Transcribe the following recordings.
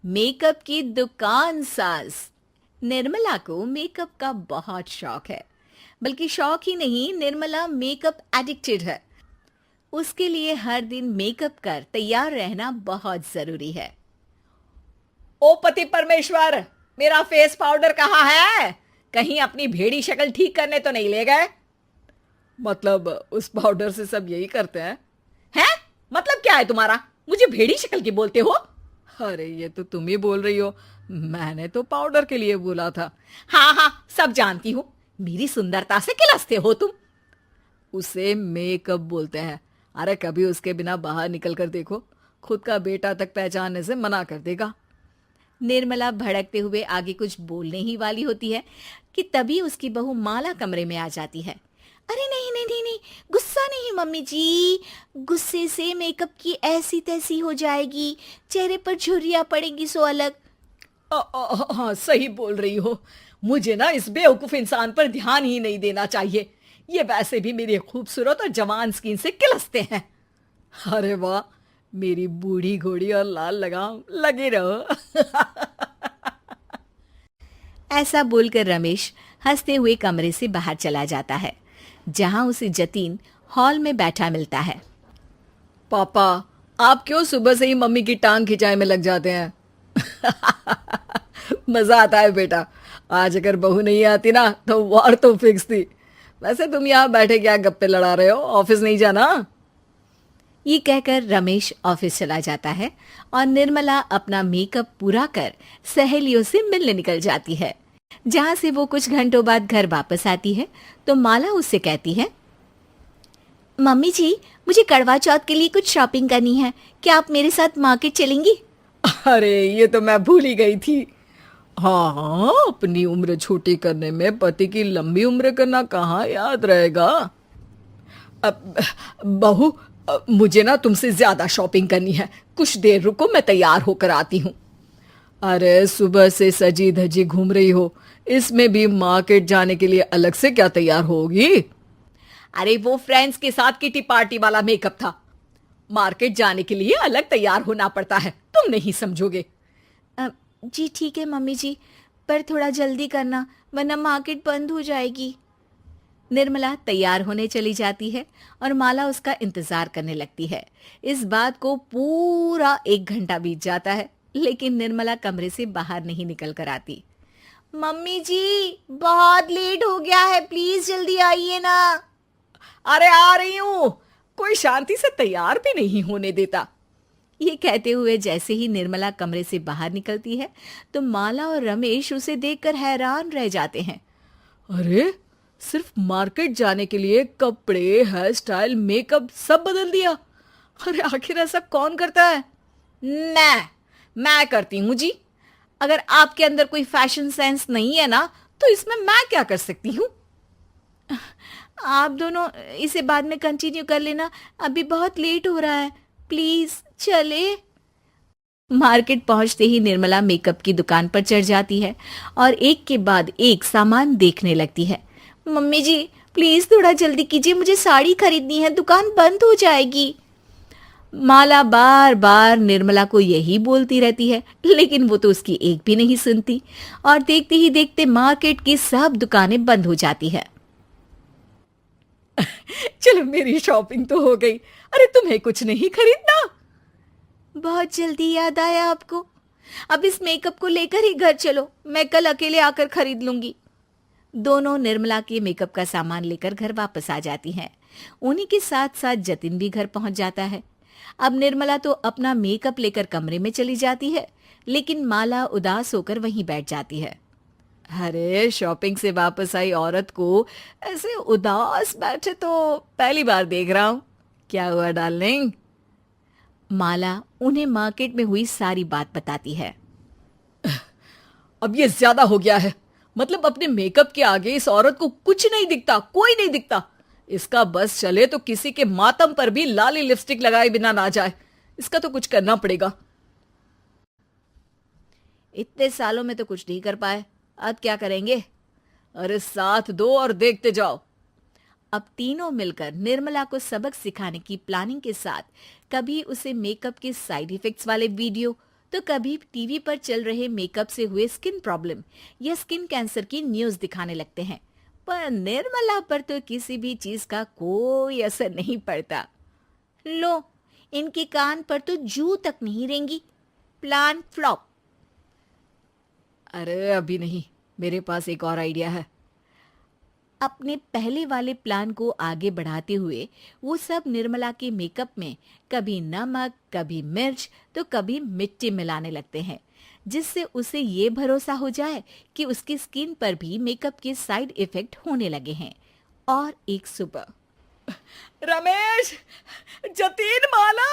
Makeup की दुकान सास। निर्मला को मेकअप का बहुत शौक है। बल्कि शौक ही नहीं, निर्मला मेकअप एडिक्टेड है। उसके लिए हर दिन मेकअप कर तैयार रहना बहुत जरूरी है। ओ पति परमेश्वर, मेरा फेस पाउडर कहाँ है? कहीं अपनी भेड़ी शक्ल ठीक करने तो नहीं ले गए? मतलब उस पाउडर से सब यही करते हैं? हैं? मतलब क्या है तुम्हारा? मुझे भेड़ी शक्ल की बोलते हो? अरे ये तो तुम ही बोल रही हो, मैंने तो पाउडर के लिए बोला था। हाँ हाँ, सब जानती हूँ। मेरी सुंदरता से किलसते हो तुम। उसे मेकअप बोलते हैं। अरे कभी उसके बिना बाहर निकल कर देखो, खुद का बेटा तक पहचानने से मना कर देगा। निर्मला भड़कते हुए आगे कुछ बोलने ही वाली होती है कि तभी उसकी बहू माला कमरे में आ जाती है। अरे नहीं नहीं नहीं नहीं, गुस्सा नहीं मम्मी जी। गुस्से से मेकअप की ऐसी तैसी हो जाएगी, चेहरे पर झुर्रियां पड़ेगी सो अलग। हाँ सही बोल रही हो। मुझे ना इस बेवकूफ इंसान पर ध्यान ही नहीं देना चाहिए। ये वैसे भी मेरी खूबसूरत और जवान स्किन से किलसते हैं। अरे वाह, मेरी बूढ़ी घोड़ी और लाल लगाम, लगे रहो। ऐसा बोलकर रमेश हंसते हुए कमरे से बाहर चला जाता है, जहां उसे जतीन हॉल में बैठा मिलता है। पापा, आप क्यों सुबह से ही मम्मी की टांग खिंचाई में लग जाते हैं? मजा आता है बेटा। आज अगर बहू नहीं आती ना तो वार तो फिक्स थी। वैसे तुम यहाँ बैठे क्या गप्पे लड़ा रहे हो? ऑफिस नहीं जाना? ये कहकर रमेश ऑफिस चला जाता है और निर्मला अपना मेकअप पूरा कर सहेलियों से मिलने निकल जाती है। जहां से वो कुछ घंटों बाद घर वापस आती है तो माला उससे कहती है, मम्मी जी, मुझे करवा चौथ के लिए कुछ शॉपिंग करनी है, क्या आप मेरे साथ मार्केट चलेंगी? अरे ये तो मैं भूल ही गई थी। हाँ हाँ, अपनी उम्र छोटी करने में पति की लंबी उम्र करना कहाँ याद रहेगा। अब बहू, मुझे ना तुमसे ज्यादा शॉपिंग करनी है। कुछ देर रुको, मैं तैयार होकर आती हूँ। अरे सुबह से सजी धजी घूम रही हो, इसमें भी मार्केट जाने के लिए अलग से क्या तैयार होगी? अरे वो फ्रेंड्स के साथ किटी पार्टी वाला मेकअप था। मार्केट जाने के लिए अलग तैयार होना पड़ता है, तुम नहीं समझोगे। जी ठीक है मम्मी जी, पर थोड़ा जल्दी करना वरना मार्केट बंद हो जाएगी। निर्मला तैयार होने चली जाती है और माला उसका इंतजार करने लगती है। इस बात को पूरा 1 घंटा बीत जाता है, लेकिन निर्मला कमरे से बाहर नहीं निकल कर आती। मम्मी जी, बहुत लेट हो गया है, प्लीज जल्दी आइए ना। अरे आ रही हूं। कोई शांति से तैयार भी नहीं होने देता। ये कहते हुए जैसे ही निर्मला कमरे से बाहर निकलती है तो माला और रमेश उसे देखकर हैरान रह जाते हैं। अरे सिर्फ मार्केट जाने के लिए कपड़े, हेयर स्टाइल, मेकअप सब बदल दिया। अरे आखिर ऐसा कौन करता है? मैं करती हूँ जी। अगर आपके अंदर कोई फैशन सेंस नहीं है ना तो इसमें मैं क्या कर सकती हूँ? आप दोनों इसे बाद में कंटिन्यू कर लेना, अभी बहुत लेट हो रहा है, प्लीज चले। मार्केट पहुंचते ही निर्मला मेकअप की दुकान पर चढ़ जाती है और एक के बाद एक सामान देखने लगती है। मम्मी जी, प्लीज थोड़ा जल्दी कीजिए, मुझे साड़ी खरीदनी है, दुकान बंद हो जाएगी। माला बार बार निर्मला को यही बोलती रहती है, लेकिन वो तो उसकी एक भी नहीं सुनती और देखते ही देखते मार्केट की सब दुकानें बंद हो जाती है। चलो मेरी शॉपिंग तो हो गई। अरे तुम्हें कुछ नहीं खरीदना? बहुत जल्दी याद आया आपको? अब इस मेकअप को लेकर ही घर चलो, मैं कल अकेले आकर खरीद लूंगी। दोनों निर्मला के मेकअप का सामान लेकर घर वापस आ जाती हैं। उन्हीं के साथ साथ जतिन भी घर पहुंच जाता है। अब निर्मला तो अपना मेकअप लेकर कमरे में चली जाती है, लेकिन माला उदास होकर वहीं बैठ जाती है। अरे शॉपिंग से वापस आई औरत को ऐसे उदास बैठे तो पहली बार देख रहा हूं। क्या हुआ डार्लिंग? माला उन्हें मार्केट में हुई सारी बात बताती है। अब ये ज्यादा हो गया है। मतलब अपने मेकअप के आगे इस औरत को कुछ नहीं दिखता, कोई नहीं दिखता। इसका बस चले तो किसी के मातम पर भी लाली लिपस्टिक लगाए बिना ना जाए। इसका तो कुछ करना पड़ेगा। इतने सालों में तो कुछ नहीं कर पाए, अब क्या करेंगे? अरे साथ दो और देखते जाओ। अब तीनों मिलकर निर्मला को सबक सिखाने की प्लानिंग के साथ कभी उसे मेकअप के साइड इफेक्ट्स वाले वीडियो तो कभी टीवी पर चल रहे मेकअप से हुए स्किन प्रॉब्लम या स्किन कैंसर की न्यूज दिखाने लगते हैं। पर निर्मला पर तो किसी भी चीज का कोई असर नहीं पड़ता। लो, इनके कान पर तो जू तक नहीं रेंगी। Plan flop. अरे अभी नहीं, मेरे पास एक और आइडिया है। अपने पहले वाले प्लान को आगे बढ़ाते हुए वो सब निर्मला के मेकअप में कभी नमक, कभी मिर्च तो कभी मिट्टी मिलाने लगते हैं, जिससे उसे ये भरोसा हो जाए कि उसकी स्किन पर भी मेकअप के साइड इफेक्ट होने लगे हैं। और एक सुबह, रमेश, जतीन, माला,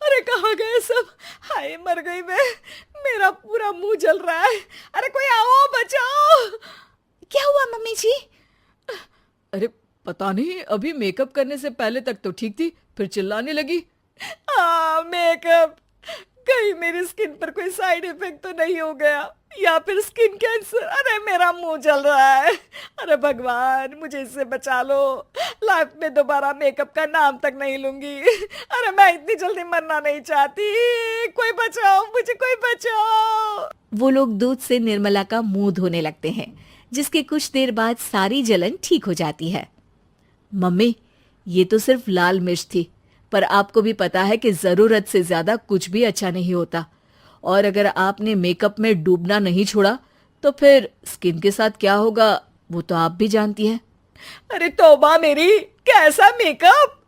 अरे कहाँ गए सब? हाय मर गई मैं, मेरा पूरा मुंह जल रहा है। अरे कोई आओ, बचाओ। क्या हुआ मम्मी जी? अरे पता नहीं, अभी मेकअप करने से पहले तक तो ठीक थी, फिर चिल्लाने लगी। मेकअप, कहीं मेरी स्किन पर कोई साइड इफेक्ट तो नहीं हो गया, या फिर स्किन कैंसर। अरे मेरा मुंह जल रहा है। अरे भगवान, मुझे इससे बचा लो। लाइफ में दोबारा मेकअप का नाम तक नहीं लूंगी। अरे मैं इतनी जल्दी मरना नहीं चाहती। कोई बचाओ मुझे, कोई बचाओ। वो लोग दूध से निर्मला का मुंह धोने लगते हैं, जिसके कुछ देर बाद सारी जलन ठीक हो जाती है। मम्मी, ये तो सिर्फ लाल मिर्च थी, पर आपको भी पता है कि जरूरत से ज्यादा कुछ भी अच्छा नहीं होता। और अगर आपने मेकअप में डूबना नहीं छोड़ा तो फिर स्किन के साथ क्या होगा वो तो आप भी जानती हैं। अरे तौबा मेरी, कैसा मेकअप!